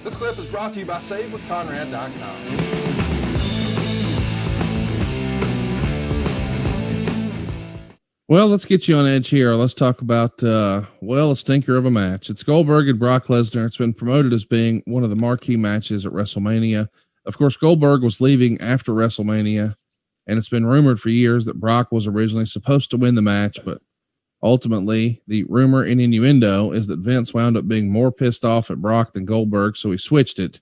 This clip is brought to you by SaveWithConrad.com. Well, let's get you on edge here. Let's talk about, a stinker of a match. It's Goldberg and Brock Lesnar. It's been promoted as being one of the marquee matches at WrestleMania. Of course, Goldberg was leaving after WrestleMania, and it's been rumored for years that Brock was originally supposed to win the match, but ultimately, the rumor and innuendo is that Vince wound up being more pissed off at Brock than Goldberg, so he switched it.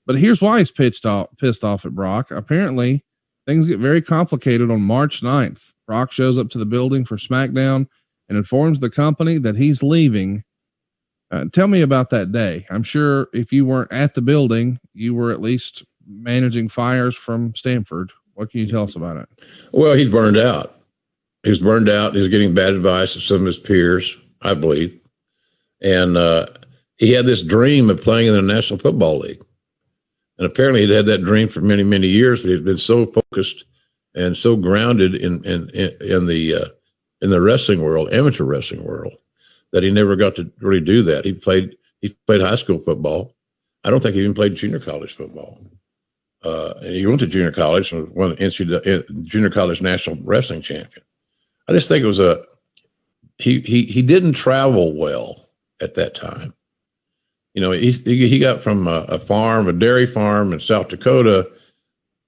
But here's why he's pissed off at Brock. Apparently, things get very complicated on March 9th. Brock shows up to the building for SmackDown and informs the company that he's leaving. Tell me about that day. I'm sure if you weren't at the building, you were at least managing fires from Stanford. What can you tell us about it? Well, he's burned out. He's burned out. He's getting bad advice from some of his peers, I believe. And he had this dream of playing in the National Football League. And apparently he'd had that dream for many, many years, but he's been so focused and so grounded in the wrestling world, amateur wrestling world, that he never got to really do that. He played high school football. I don't think he even played junior college football. And he went to junior college and won the junior college national wrestling champion. I just think it was he didn't travel well at that time. You know, he got from a dairy farm in South Dakota,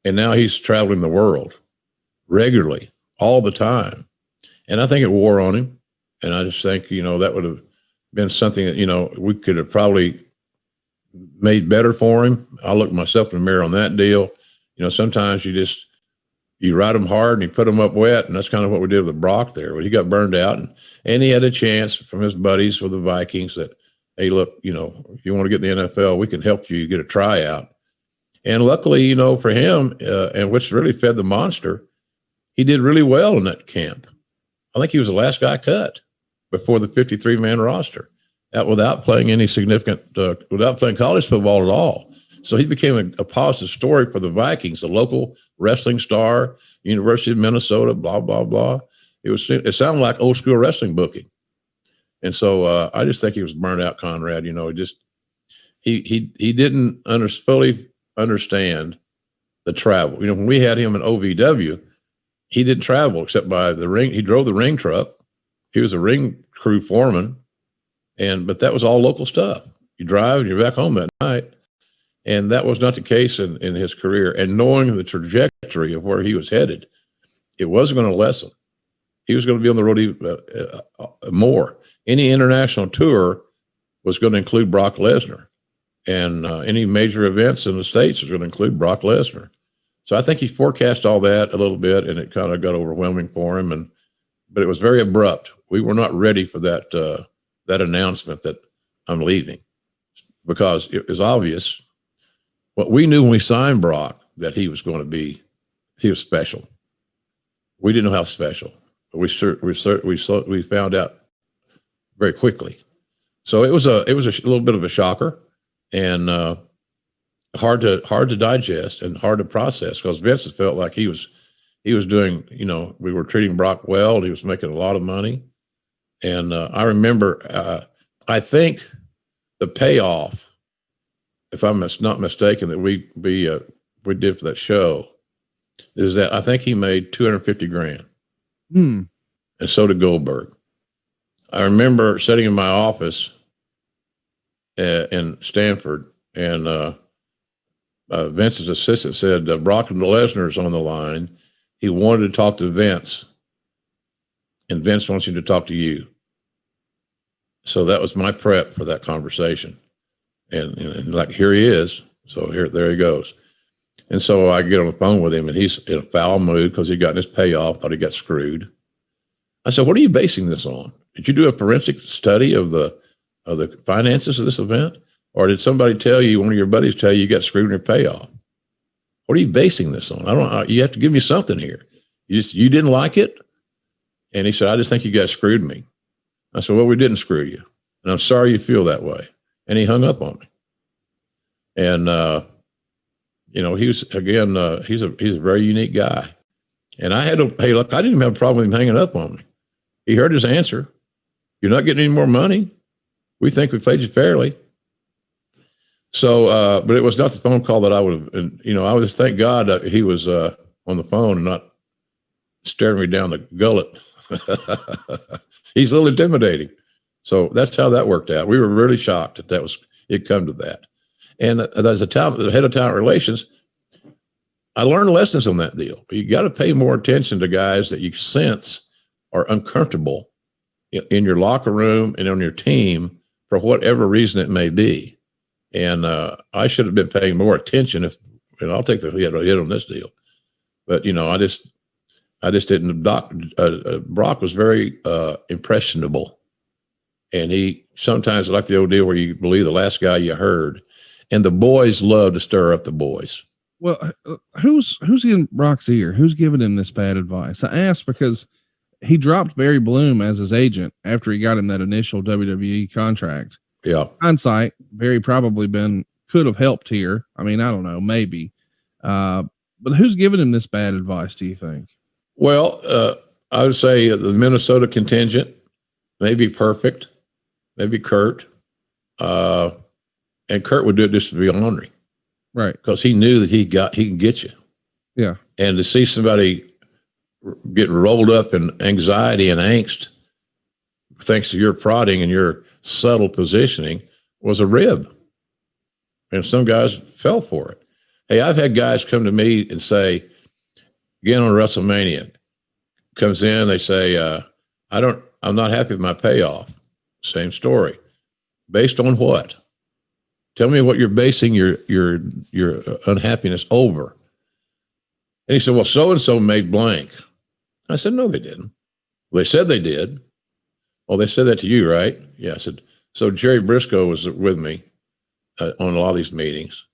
and now he's traveling the world regularly, all the time. And I think it wore on him. And I just think, that would have been something that, we could have probably made better for him. I look myself in the mirror on that deal. Sometimes you ride them hard and you put them up wet. And that's kind of what we did with Brock there. But he got burned out and he had a chance from his buddies with the Vikings that, hey, look, if you want to get in the NFL, we can help you get a tryout. And luckily, for him, and which really fed the monster, he did really well in that camp. I think he was the last guy cut before the 53-man roster, without playing any significant, without playing college football at all. So he became a positive story for the Vikings, the local wrestling star, University of Minnesota, blah, blah, blah. It sounded like old school wrestling booking. And so I just think he was burned out, Conrad. He didn't fully understand the travel. When we had him in OVW, he didn't travel except by the ring. He drove the ring truck. He was a ring crew foreman, but that was all local stuff. You drive and you're back home that night. And that was not the case in his career. And knowing the trajectory of where he was headed, it wasn't going to lessen. He was going to be on the road more. Any international tour was going to include Brock Lesnar, and any major events in the States was going to include Brock Lesnar. So I think he forecast all that a little bit, and it kind of got overwhelming for him. But it was very abrupt. We were not ready for that announcement that I'm leaving, because it was obvious. What we knew when we signed Brock, that he was special. We didn't know how special, but we found out very quickly. So it was a little bit of a shocker, and hard to digest and hard to process, because Vince felt like he was doing, we were treating Brock well, and he was making a lot of money. And I remember, I think the payoff, if I'm not mistaken, that we did for that show, is that I think he made $250,000. And so did Goldberg. I remember sitting in my office in Stanford, and Vince's assistant said, Brock Lesnar's on the line. He wanted to talk to Vince, and Vince wants him to talk to you. So that was my prep for that conversation. And like, here he is. So there he goes. And so I get on the phone with him, and he's in a foul mood because he got his payoff, thought he got screwed. I said, what are you basing this on? Did you do a forensic study of the finances of this event? Or did somebody tell you, one of your buddies tell you got screwed in your payoff? What are you basing this on? You have to give me something here. You didn't like it? And he said, I just think you guys screwed me. I said, well, we didn't screw you. And I'm sorry you feel that way. And he hung up on me. And, he's a very unique guy. And I had hey, look, I didn't even have a problem with him hanging up on me. He heard his answer. You're not getting any more money. We think we played you fairly. So, but it was not the phone call that I would have, I was, thank God that he was on the phone and not staring me down the gullet. He's a little intimidating. So that's how that worked out. We were really shocked that it come to that. And as the head of talent relations, I learned lessons on that deal. You got to pay more attention to guys that you sense are uncomfortable in your locker room and on your team for whatever reason it may be. And I should have been paying more attention and I'll take the hit on this deal. But, I just didn't. Brock was very impressionable. And he sometimes, like the old deal where you believe the last guy you heard. And the boys love to stir up the boys. Well, who's in Brock's ear? Who's giving him this bad advice? I asked because he dropped Barry Bloom as his agent after he got him that initial WWE contract. Yeah. Hindsight, Barry probably could have helped here. I mean, I don't know, maybe. But who's giving him this bad advice, do you think? Well, I would say the Minnesota contingent, maybe Perfect, maybe Kurt. And Kurt would do it just to be ornery. Right. Because he knew that he can get you. Yeah. And to see somebody get rolled up in anxiety and angst, thanks to your prodding and your subtle positioning, was a rib. And some guys fell for it. Hey, I've had guys come to me and say, again on WrestleMania, comes in, they say, I'm not happy with my payoff. Same story. Based on what? Tell me what you're basing your unhappiness over. And he said, well, so-and-so made blank. I said, no, they didn't. Well, they said they did. Oh, they said that to you, right? Yeah. I said, so Jerry Briscoe was with me on a lot of these meetings.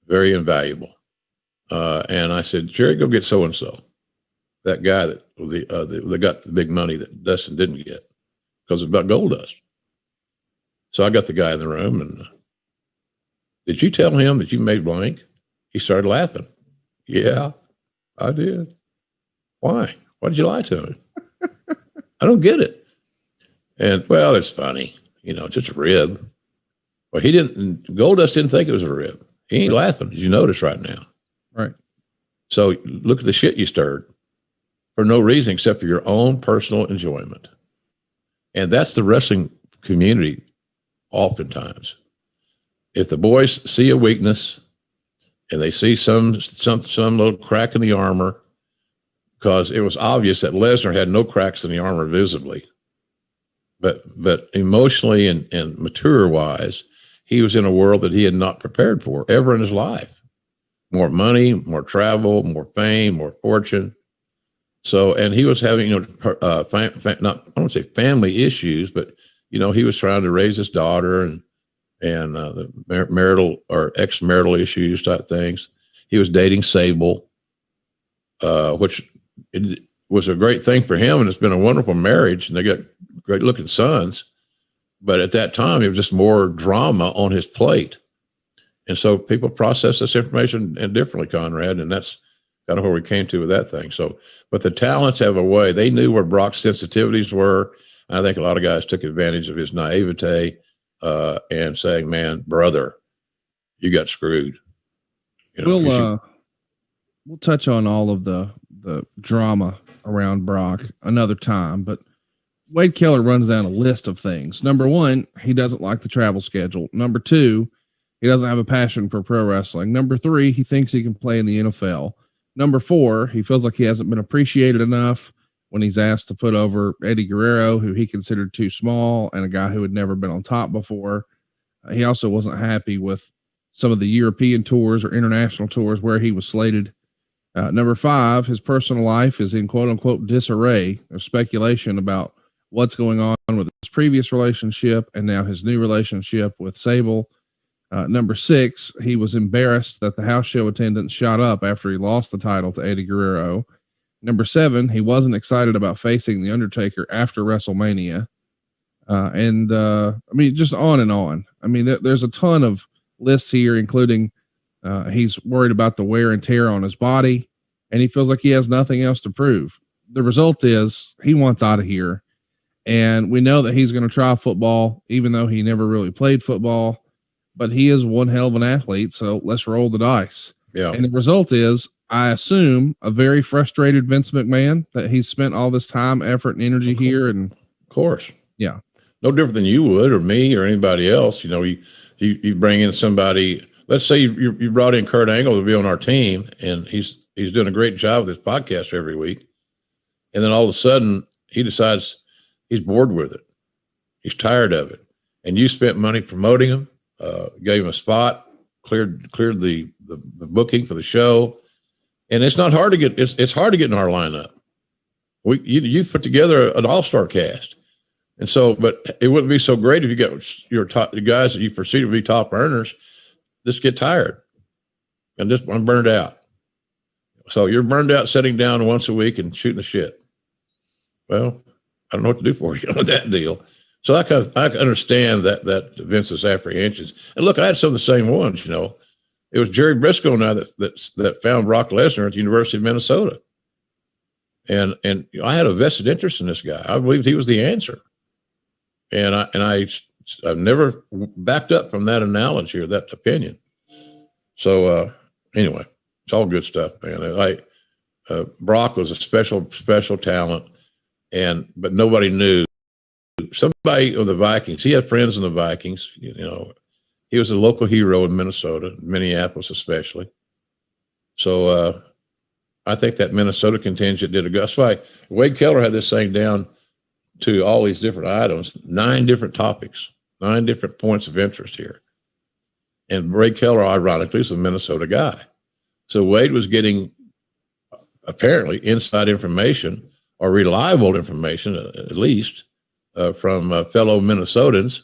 Very invaluable. And I said, Jerry, go get so-and-so. That guy that got the big money that Dustin didn't get because it's about gold dust. So I got the guy in the room and did you tell him that you made blank? He started laughing. Yeah, I did. Why? Why did you lie to him? I don't get it. And well, it's funny, just a rib. Well, Goldust didn't think it was a rib. He ain't laughing, as you notice right now. Right. So look at the shit you stirred for no reason except for your own personal enjoyment. And that's the wrestling community oftentimes. If the boys see a weakness and they see some little crack in the armor, because it was obvious that Lesnar had no cracks in the armor visibly, but emotionally and mature wise, he was in a world that he had not prepared for ever in his life. More money, more travel, more fame, more fortune. So, and he was having, I don't say family issues, but he was trying to raise his daughter and the marital or ex-marital issues type things. He was dating Sable, which it was a great thing for him. And it's been a wonderful marriage and they got great looking sons. But at that time, it was just more drama on his plate. And so people process this information differently, Conrad. And that's kind of where we came to with that thing. So, but the talents have a way. They knew where Brock's sensitivities were. I think a lot of guys took advantage of his naivete and saying, man, brother, you got screwed. We'll touch on all of the drama around Brock another time, but Wade Keller runs down a list of things. Number one, he doesn't like the travel schedule. Number two, he doesn't have a passion for pro wrestling. Number three, he thinks he can play in the NFL. Number four, he feels like he hasn't been appreciated enough when he's asked to put over Eddie Guerrero, who he considered too small and a guy who had never been on top before. He also wasn't happy with some of the European tours or international tours where he was slated. Number five, his personal life is in quote unquote disarray. There's speculation about what's going on with his previous relationship and now his new relationship with Sable. Number six, he was embarrassed that the house show attendance shot up after he lost the title to Eddie Guerrero. Number seven, he wasn't excited about facing The Undertaker after WrestleMania. Just on and on. I mean, there's a ton of lists here, including he's worried about the wear and tear on his body, and he feels like he has nothing else to prove. The result is he wants out of here. And we know that he's going to try football, even though he never really played football. but he is one hell of an athlete. So let's roll the dice. Yeah. And the result is, I assume, a very frustrated Vince McMahon that he's spent all this time, effort, and energy here. And of course, yeah, no different than you would, or me, or anybody else. You know, you bring in somebody. Let's say you brought in Kurt Angle to be on our team, and he's doing a great job with this podcast every week. And then all of a sudden, he decides he's bored with it. He's tired of it. And you spent money promoting him, gave him a spot, cleared the booking for the show. And it's not hard to get, it's hard to get in our lineup. You put together an all-star cast. And so, but it wouldn't be so great if you got the guys that you perceive to be top earners just get tired and I'm burned out. So you're burned out sitting down once a week and shooting the shit. Well, I don't know what to do for you with that deal. So I understand that Vince's apprehensions. And look, I had some of the same ones. You know, it was Jerry Briscoe now that found Brock Lesnar at the University of Minnesota, and I had a vested interest in this guy. I believed he was the answer, and I've never backed up from that analogy or that opinion. So anyway, it's all good stuff, man. Brock was a special talent, but nobody knew. Somebody of the Vikings, he had friends in the Vikings. You know, he was a local hero in Minnesota, Minneapolis especially. So I think that Minnesota contingent did a good. That's why Wade Keller had this thing down to all these different items, 9 different topics, 9 different points of interest here. And Wade Keller, ironically, is a Minnesota guy. So Wade was getting apparently inside information or reliable information, at least, from fellow Minnesotans,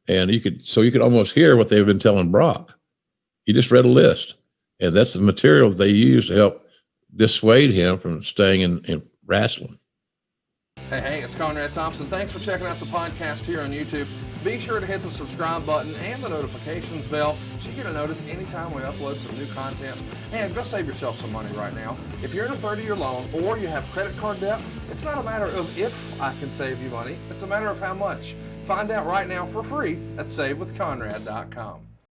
and you could almost hear what they've been telling Brock. He just read a list, and that's the material they use to help dissuade him from staying in wrestling. Hey, it's Conrad Thompson. Thanks for checking out the podcast here on YouTube. Be sure to hit the subscribe button and the notifications bell so you get a notice anytime we upload some new content. And go save yourself some money right now. If you're in a 30-year loan or you have credit card debt, it's not a matter of if I can save you money. It's a matter of how much. Find out right now for free at SaveWithConrad.com.